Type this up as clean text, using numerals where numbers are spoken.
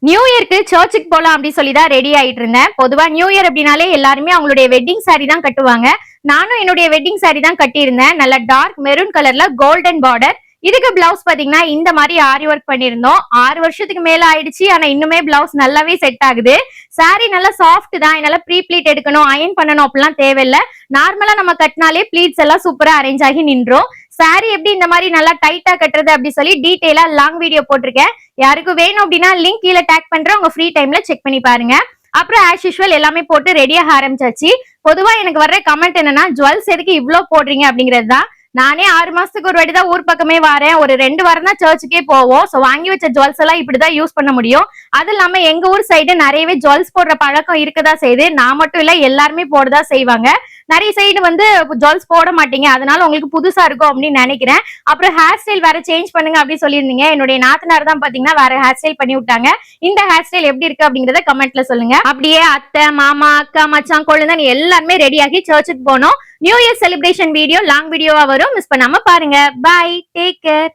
New இயர்க்கு சர்ச்சுக்கு போலாம் அப்படி சொல்லி தான் ரெடி ஆயிட்டு இருந்தேன். பொதுவா நியூ இயர் அப்படின்னாலே எல்லாருமே அவங்களுடைய வெட்டிங் சாரி தான் கட்டுவாங்க. நானும் என்னுடைய வெட்டிங் சாரி தான் கட்டியிருந்தேன். நல்ல டார்க் மெரூன் கலர்ல கோல்டன் பார்டர். இதுக்கு பிளவுஸ் பாத்தீங்கன்னா இந்த மாதிரி ஆரி ஒர்க் பண்ணிருந்தோம். 6 வருஷத்துக்கு மேல ஆயிடுச்சு. ஆனா இன்னுமே பிளவுஸ் நல்லாவே செட் ஆகுது. சாரி நல்லா சாஃப்ட் தான். என்னால ப்ரீ ப்ளீட் எடுக்கணும், அயன் பண்ணணும் அப்படிலாம் தேவையில்ல. நார்மலா நம்ம கட்டினாலே ப்ளீட்ஸ் எல்லாம் சூப்பரா அரேஞ்ச் ஆகி நின்றோம். சாரி எப்படி இந்த மாதிரி நல்லா டைட்டா கட்டுறது அப்படி சொல்லி டீடைலா லாங் வீடியோ போட்டிருக்கேன். யாருக்கும் வேணும் அப்படின்னா லிங்க் கீழே டேக் பண்றேன். உங்க ஃப்ரீ டைம்ல செக் பண்ணி பாருங்க. அப்புறம் ஆஸ் யூஷுவல் எல்லாமே போட்டு ரெடியாக ஆரம்பிச்சாச்சு. பொதுவா எனக்கு வர்ற கமெண்ட் என்னன்னா, ஜுவல்ஸ் எதுக்கு இவ்ளோ போடுறீங்க அப்படிங்கிறது தான். நானே 6 மாசத்துக்கு ஒரு வாட்டி தான் ஊர் பக்கமே வரேன். ஒரு 2 வாரம் தான் சர்ச்சுக்கே போவோம். சோ வாங்கி வச்ச ஜுவல்ஸ் எல்லாம் இப்படிதான் யூஸ் பண்ண முடியும். அது இல்லாம எங்க ஊர் சைடு நிறையவே ஜுவல்ஸ் போடுற பழக்கம் இருக்கதா செய்யுது. நான் மட்டும் இல்ல, எல்லாருமே போடதா செய்வாங்க. நிறைய சைடு வந்து ஜுவல்ஸ் போட மாட்டீங்க, அதனால உங்களுக்கு புதுசா இருக்கும் அப்படின்னு நினைக்கிறேன். அப்புறம் ஹேர் ஸ்டைல் வேற சேஞ்ச் பண்ணுங்க அப்படி சொல்லியிருந்தீங்க. என்னுடைய நாத்தனார் தான் பாத்தீங்கன்னா வேற ஹேர் ஸ்டைல் பண்ணி விட்டாங்க. இந்த ஹேர் ஸ்டைல் எப்படி இருக்கு அப்படிங்கறத கமெண்ட்ல சொல்லுங்க. அப்படியே அத்தை, மாமா, அக்கா, மச்சான், கொழுந்தன் எல்லாருமே ரெடியாகி சர்ச்சுக்கு போனோம். New year celebration video long வீடியோவா வரும். மிஸ் பண்ணாம பாருங்க. Bye, take care.